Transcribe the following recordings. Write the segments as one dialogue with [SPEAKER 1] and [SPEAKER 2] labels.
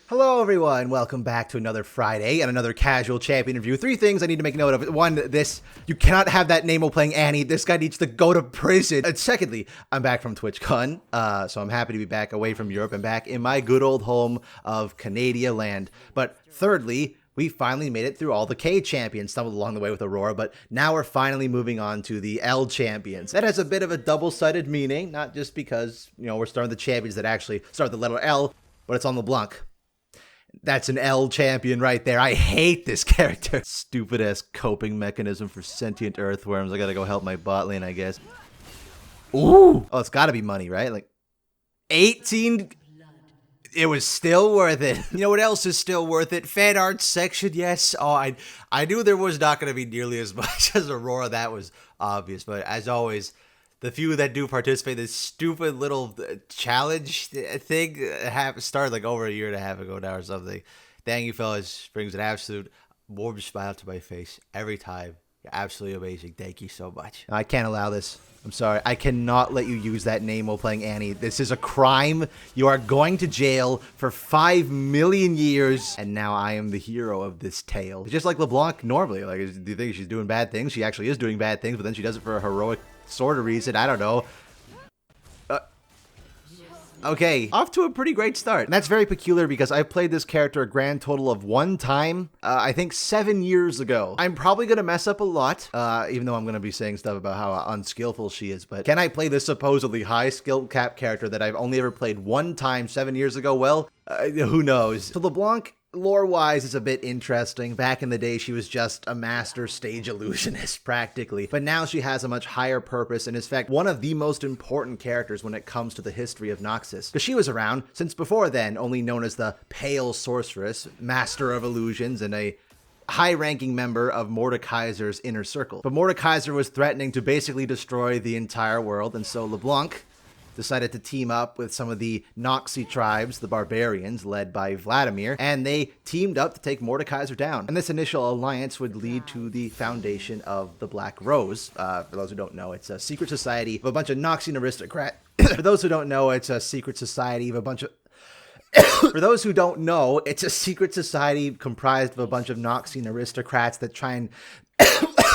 [SPEAKER 1] Hello everyone, welcome back to another Friday and another casual champion review. Three things I need to make note of. One, you cannot have that Nemo playing Annie. This guy needs to go to prison. And secondly, I'm back from TwitchCon, so I'm happy to be back away from Europe and back in my good old home of Canada land. But thirdly, we finally made it through all the K champions, stumbled along the way with Aurora, but now we're finally moving on to the L champions. That has a bit of a double-sided meaning, not just because, we're starting the champions that actually start the letter L, but it's on LeBlanc. That's an L champion right there. I hate this character. Stupid ass coping mechanism for sentient earthworms. I gotta go help my bot lane, I guess. Ooh! Oh, it's gotta be money, right? Like, 18... It was still worth it. You know what else is still worth it? Fan art section, yes. Oh, I knew there was not gonna be nearly as much as Aurora. That was obvious. But as always, the few that do participate in this stupid little challenge thing started like over a year and a half ago now or something. Thank you, fellas. Brings an absolute warm smile to my face every time. You're absolutely amazing. Thank you so much. I can't allow this. I'm sorry. I cannot let you use that name while playing Annie. This is a crime. You are going to jail for 5 million years. And now I am the hero of this tale. Just like LeBlanc normally. Like, do you think she's doing bad things? She actually is doing bad things, but then she does it for a heroic sort of reason. I don't know. Okay, off to a pretty great start. And that's very peculiar because I've played this character a grand total of 1 time, I think 7 years ago. I'm probably going to mess up a lot, even though I'm going to be saying stuff about how unskillful she is. But can I play this supposedly high skill cap character that I've only ever played 1 time 7 years ago? Well, who knows? So LeBlanc, lore-wise, is a bit interesting. Back in the day, she was just a master stage illusionist, practically. But now she has a much higher purpose and is, in fact, one of the most important characters when it comes to the history of Noxus. Because she was around since before then, only known as the Pale Sorceress, Master of Illusions, and a high-ranking member of Mordekaiser's inner circle. But Mordekaiser was threatening to basically destroy the entire world, and so LeBlanc decided to team up with some of the Noxie tribes, the barbarians, led by Vladimir, and they teamed up to take Mordekaiser down. And this initial alliance would lead to the foundation of the Black Rose. For those who don't know, it's a secret society of a bunch of Noxian aristocrats. For those who don't know, it's a secret society of a bunch of... For those who don't know, it's a secret society comprised of a bunch of Noxian aristocrats that try and...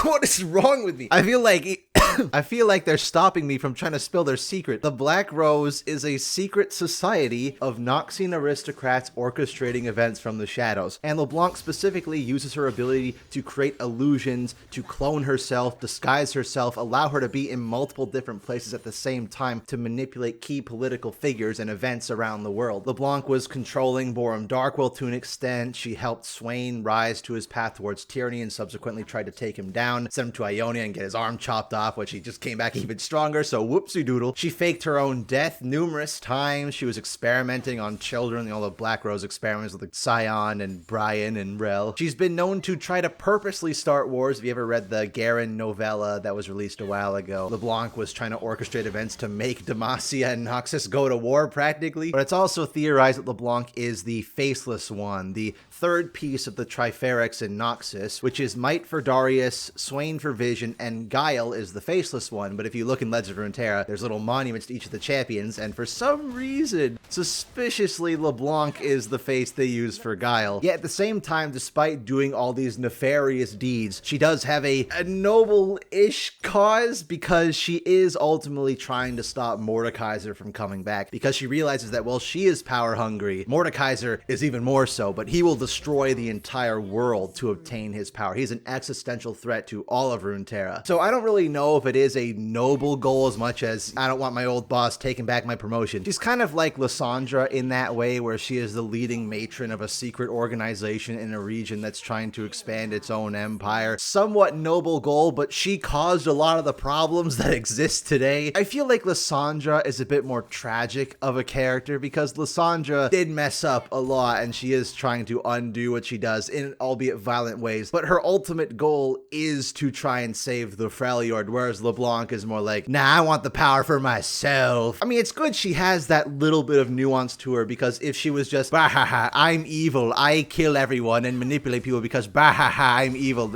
[SPEAKER 1] What is wrong with me? I feel like they're stopping me from trying to spill their secret. The Black Rose is a secret society of Noxian aristocrats orchestrating events from the shadows. And LeBlanc specifically uses her ability to create illusions, to clone herself, disguise herself, allow her to be in multiple different places at the same time to manipulate key political figures and events around the world. LeBlanc was controlling Borum Darkwill to an extent. She helped Swain rise to his path towards tyranny and subsequently tried to take him down, send him to Ionia and get his arm chopped off, which he just came back even stronger, so whoopsie doodle. She faked her own death numerous times. She was experimenting on children, all the Black Rose experiments with like Scion and Brian and Rel. She's been known to try to purposely start wars. If you ever read the Garen novella that was released a while ago, LeBlanc was trying to orchestrate events to make Demacia and Noxus go to war practically. But it's also theorized that LeBlanc is the Faceless One, the third piece of the Triferex in Noxus, which is Might for Darius, Swain for Vision, and Guile is the Faceless One. But if you look in Legends of Runeterra, there's little monuments to each of the champions, and for some reason, suspiciously, LeBlanc is the face they use for Guile. Yet at the same time, despite doing all these nefarious deeds, she does have a noble-ish cause, because she is ultimately trying to stop Mordekaiser from coming back, because she realizes that while she is power-hungry, Mordekaiser is even more so, but he will destroy the entire world to obtain his power. He's an existential threat to all of Runeterra. So I don't really know if it is a noble goal as much as I don't want my old boss taking back my promotion. She's kind of like Lysandra in that way, where she is the leading matron of a secret organization in a region that's trying to expand its own empire. Somewhat noble goal, but she caused a lot of the problems that exist today. I feel like Lysandra is a bit more tragic of a character because Lysandra did mess up a lot and she is trying to undo what she does in albeit violent ways, but her ultimate goal is to try and save the Freljord, whereas LeBlanc is more like, nah, I want the power for myself. I mean, it's good she has that little bit of nuance to her, because if she was just, bahaha, I'm evil, I kill everyone and manipulate people because bahaha, I'm evil,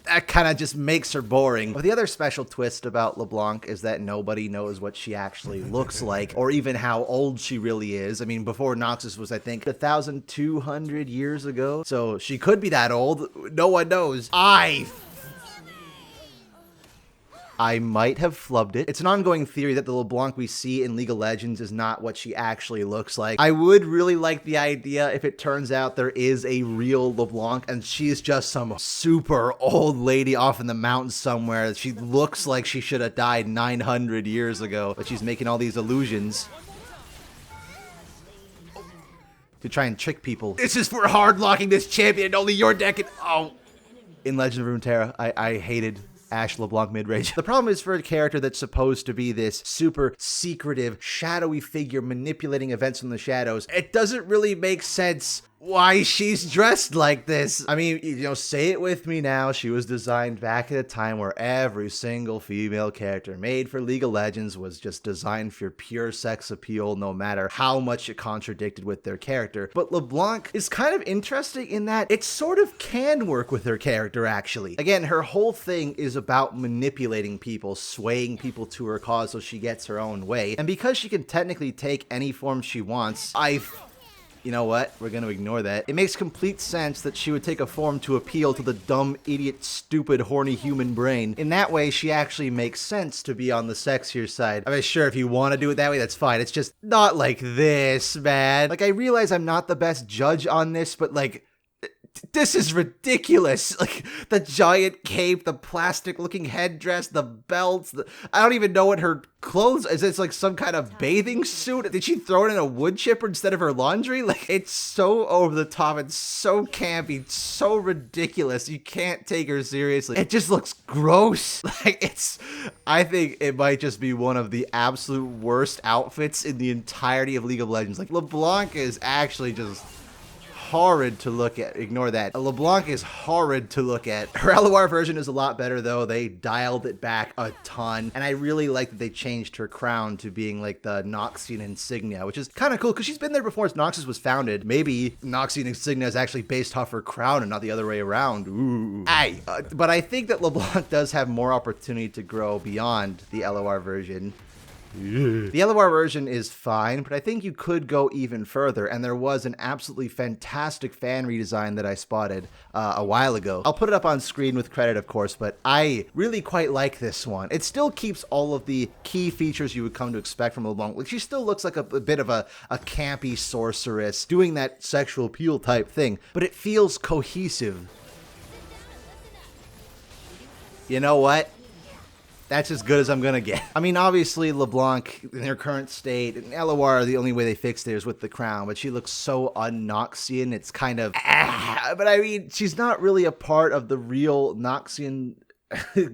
[SPEAKER 1] that kind of just makes her boring. But the other special twist about LeBlanc is that nobody knows what she actually looks like, or even how old she really is. I mean, before Noxus was, I think, 1,200 years ago, so she could be that old. No one knows. I might have flubbed it. It's an ongoing theory that the LeBlanc we see in League of Legends is not what she actually looks like. I would really like the idea if it turns out there is a real LeBlanc and she's just some super old lady off in the mountains somewhere. She looks like she should have died 900 years ago, but she's making all these illusions to try and trick people. This is for hard locking this champion and only your deck can... Oh. In Legend of Runeterra, I hated Ashe LeBlanc mid-range. The problem is for a character that's supposed to be this super secretive, shadowy figure manipulating events from the shadows, it doesn't really make sense why she's dressed like this. I mean, you know, say it with me now. She was designed back at a time where every single female character made for League of Legends was just designed for pure sex appeal, no matter how much it contradicted with their character. But LeBlanc is kind of interesting in that it sort of can work with her character, actually. Again, her whole thing is about manipulating people, swaying people to her cause so she gets her own way. And because she can technically take any form she wants, you know what? We're going to ignore that. It makes complete sense that she would take a form to appeal to the dumb, idiot, stupid, horny human brain. In that way, she actually makes sense to be on the sexier side. I mean, sure, if you want to do it that way, that's fine. It's just not like this, man. Like, I realize I'm not the best judge on this, but like, this is ridiculous. Like, the giant cape, the plastic-looking headdress, the belts. I don't even know what her clothes is. It's like some kind of bathing suit. Did she throw it in a wood chipper instead of her laundry? Like, it's so over the top and so campy, so ridiculous. You can't take her seriously. It just looks gross. Like, I think it might just be one of the absolute worst outfits in the entirety of League of Legends. Like, LeBlanc is actually just horrid to look at. Ignore that. LeBlanc is horrid to look at. Her LOR version is a lot better though. They dialed it back a ton. And I really like that they changed her crown to being like the Noxian insignia, which is kind of cool because she's been there before Noxus was founded. Maybe Noxian insignia is actually based off her crown and not the other way around. Ooh. But I think that LeBlanc does have more opportunity to grow beyond the LOR version. The LOR version is fine, but I think you could go even further, and there was an absolutely fantastic fan redesign that I spotted a while ago. I'll put it up on screen with credit, of course, but I really quite like this one. It still keeps all of the key features you would come to expect from LeBlanc. Like, she still looks like a bit of a campy sorceress doing that sexual appeal type thing, but it feels cohesive. You know what? That's as good as I'm gonna get. I mean, obviously, LeBlanc, in her current state, and LOR, the only way they fixed it is with the crown, but she looks so un-Noxian, it's kind of... But I mean, she's not really a part of the real Noxian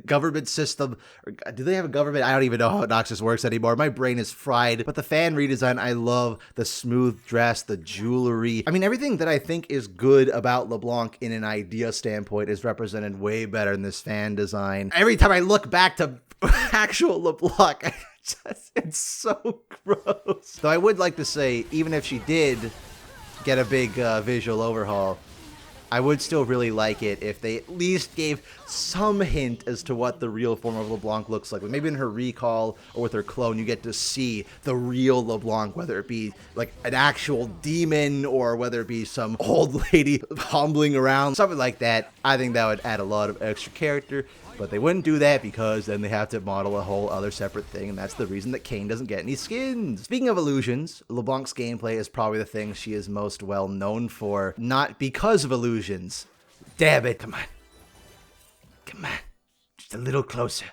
[SPEAKER 1] government system. Or, do they have a government? I don't even know how Noxus works anymore. My brain is fried. But the fan redesign, I love the smooth dress, the jewelry. I mean, everything that I think is good about LeBlanc in an idea standpoint is represented way better in this fan design. Every time I look back to actual LeBlanc, it's so gross. Though I would like to say, even if she did get a big visual overhaul, I would still really like it if they at least gave some hint as to what the real form of LeBlanc looks like. Maybe in her recall or with her clone, you get to see the real LeBlanc, whether it be like an actual demon or whether it be some old lady humbling around, something like that. I think that would add a lot of extra character. But they wouldn't do that because then they have to model a whole other separate thing, and that's the reason that Kayn doesn't get any skins. Speaking of illusions, LeBlanc's gameplay is probably the thing she is most well known for, not because of illusions. Damn it, come on. Come on, just a little closer.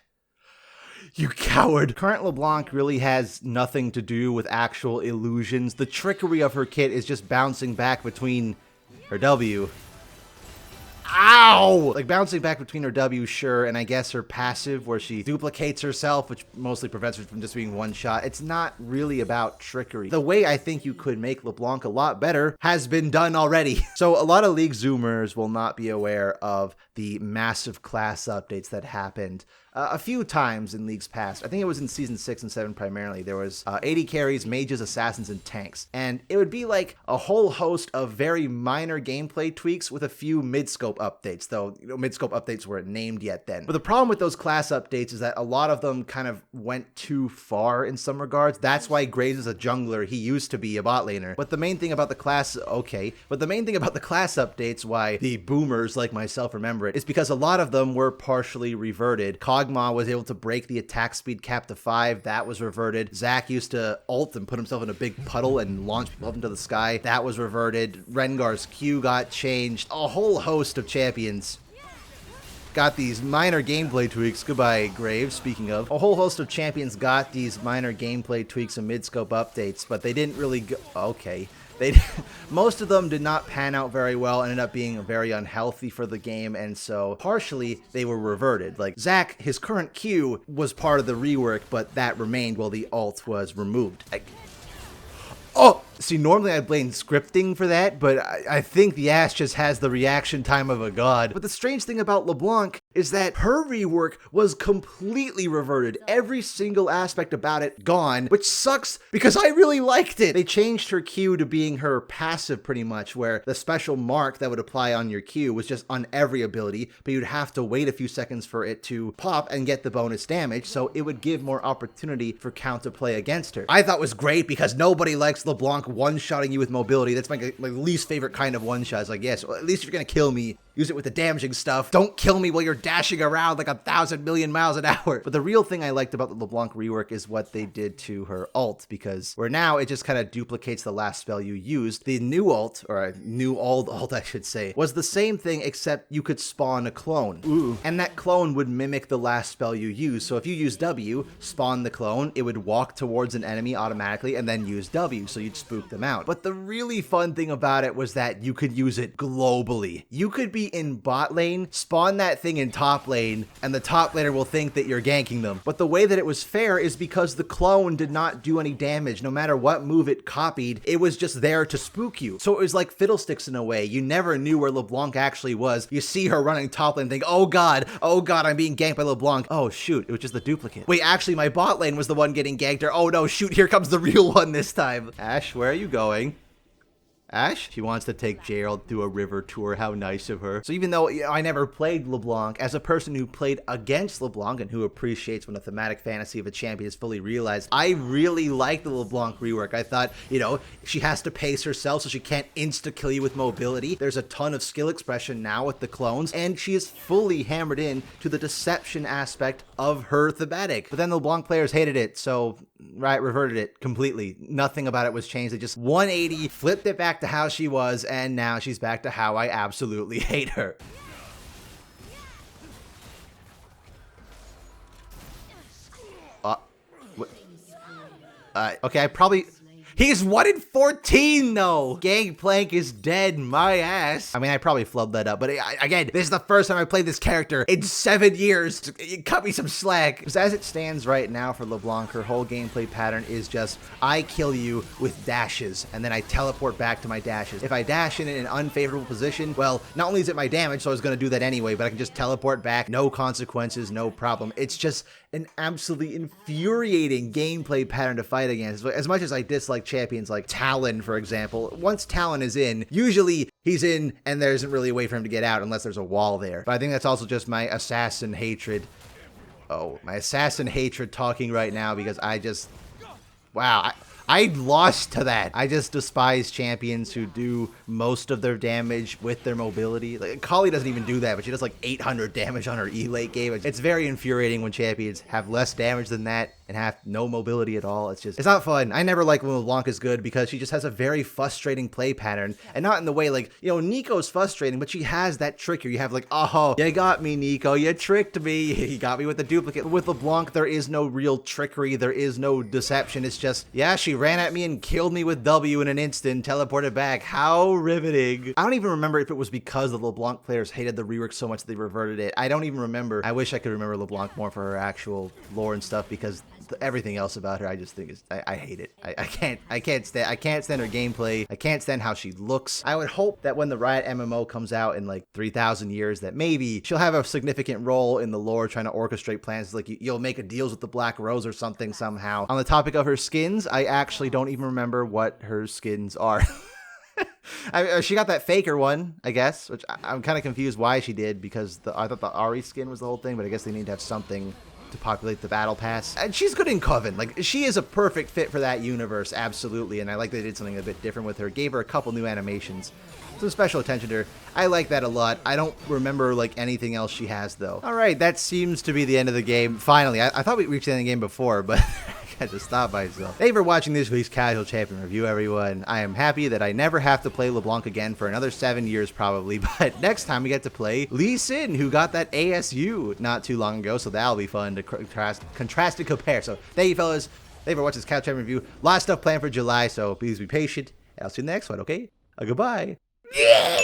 [SPEAKER 1] You coward. Current LeBlanc really has nothing to do with actual illusions. The trickery of her kit is just bouncing back between her W. Ow! Like, bouncing back between her W, sure, and I guess her passive, where she duplicates herself, which mostly prevents her from just being one shot. It's not really about trickery. The way I think you could make LeBlanc a lot better has been done already. So a lot of League Zoomers will not be aware of the massive class updates that happened a few times in leagues past. I think it was in season 6 and 7 primarily. There was 80 carries, mages, assassins, and tanks. And it would be like a whole host of very minor gameplay tweaks with a few mid-scope updates, though mid-scope updates weren't named yet then. But the problem with those class updates is that a lot of them kind of went too far in some regards. That's why Graves is a jungler. He used to be a bot laner. But the main thing about the class, updates, why the boomers like myself remember it, is because a lot of them were partially reverted. Kog'Maw was able to break the attack speed cap to 5. That was reverted. Zac used to ult and put himself in a big puddle and launch people up into the sky. That was reverted. Rengar's Q got changed. A whole host of champions got these minor gameplay tweaks. Goodbye, Graves. Speaking of, a whole host of champions got these minor gameplay tweaks and mid-scope updates, but they didn't really go... Okay. Most of them did not pan out very well, ended up being very unhealthy for the game, and so partially they were reverted. Like Zac, his current Q was part of the rework, but that remained while the ult was removed. Oh! See, normally I blame scripting for that, but I think the ass just has the reaction time of a god. But the strange thing about LeBlanc is that her rework was completely reverted. Every single aspect about it gone, which sucks because I really liked it. They changed her Q to being her passive pretty much, where the special mark that would apply on your Q was just on every ability, but you'd have to wait a few seconds for it to pop and get the bonus damage, so it would give more opportunity for counterplay against her. I thought was great because nobody likes LeBlanc one-shotting you with mobility. That's my least favorite kind of one-shot. It's like, yes, well, at least if you're gonna kill me, use it with the damaging stuff. Don't kill me while you're dashing around like 1,000 million miles an hour. But the real thing I liked about the LeBlanc rework is what they did to her ult, because where now it just kind of duplicates the last spell you used. The new ult, or a new old ult I should say, was the same thing except you could spawn a clone. Ooh. And that clone would mimic the last spell you used. So if you use W, spawn the clone, it would walk towards an enemy automatically and then use W, so you'd spook them out. But the really fun thing about it was that you could use it globally. You could be in bot lane, spawn that thing in top lane, and the top laner will think that you're ganking them. But the way that it was fair is because the clone did not do any damage. No matter what move it copied, it was just there to spook you. So it was like fiddlesticks in a way. You never knew where LeBlanc actually was. You see her running top lane and think, oh god, I'm being ganked by LeBlanc. Oh shoot, it was just the duplicate. Wait, actually my bot lane was the one getting ganked, or oh no, shoot, here comes the real one this time. Ash, where are you going? Ash? She wants to take Gerald through a river tour. How nice of her. So even though I never played LeBlanc, as a person who played against LeBlanc and who appreciates when a thematic fantasy of a champion is fully realized, I really like the LeBlanc rework. I thought, she has to pace herself so she can't insta-kill you with mobility. There's a ton of skill expression now with the clones, and she is fully hammered in to the deception aspect of her thematic. But then the LeBlanc players hated it, so reverted it completely. Nothing about it was changed. They just 180, flipped it back to how she was, and now she's back to how I absolutely hate her. Okay, he's 1 in 14 though! Gangplank is dead, my ass. I mean, I probably flubbed that up, but again, this is the first time I played this character in 7 years. Cut me some slack. Because as it stands right now for LeBlanc, her whole gameplay pattern is just, I kill you with dashes, and then I teleport back to my dashes. If I dash in an unfavorable position, well, not only is it my damage, so I was gonna do that anyway, but I can just teleport back, no consequences, no problem. It's just an absolutely infuriating gameplay pattern to fight against. As much as I dislike champions like Talon, for example, once Talon is in, usually he's in and there isn't really a way for him to get out unless there's a wall there. But I think that's also just my assassin hatred. Oh, my assassin hatred talking right now, because wow, I lost to that. I just despise champions who do most of their damage with their mobility. Like, Kali doesn't even do that, but she does like 800 damage on her E late game. It's very infuriating when champions have less damage than that and have no mobility at all. It's not fun. I never like when LeBlanc is good because she just has a very frustrating play pattern, and not in the way like, Nico's frustrating, but she has that trick here. You have like, oh, you got me, Nico. You tricked me. You got me with the duplicate. But with LeBlanc, there is no real trickery. There is no deception. It's just, yeah, she ran at me and killed me with W in an instant, teleported back. How riveting. I don't even remember if it was because the LeBlanc players hated the rework so much they reverted it. I don't even remember. I wish I could remember LeBlanc more for her actual lore and stuff, because everything else about her, I just think I hate it. I can't stand her gameplay. I can't stand how she looks. I would hope that when the Riot MMO comes out in like 3,000 years, that maybe she'll have a significant role in the lore, trying to orchestrate plans. Like you'll make a deals with the Black Rose or something somehow. On the topic of her skins, I actually don't even remember what her skins are. She got that faker one, I guess, which I'm kind of confused why she did, because I thought the Ari skin was the whole thing, but I guess they need to have something to populate the battle pass. And she's good in Coven. Like, she is a perfect fit for that universe, absolutely, and I like they did something a bit different with her. Gave her a couple new animations, some special attention to her. I like that a lot. I don't remember, like, anything else she has, though. All right, that seems to be the end of the game. Finally, I thought we reached the end of the game before, but I had to stop myself. Thank you for watching this week's Casual Champion Review, everyone. I am happy that I never have to play LeBlanc again for another 7 years, probably, but next time we get to play Lee Sin, who got that ASU not too long ago, so that'll be fun to contrast and compare. So thank you, fellas. Thank you for watching this Casual Champion Review. A lot of stuff planned for July, so please be patient. I'll see you in the next one, okay? Goodbye. Yeah.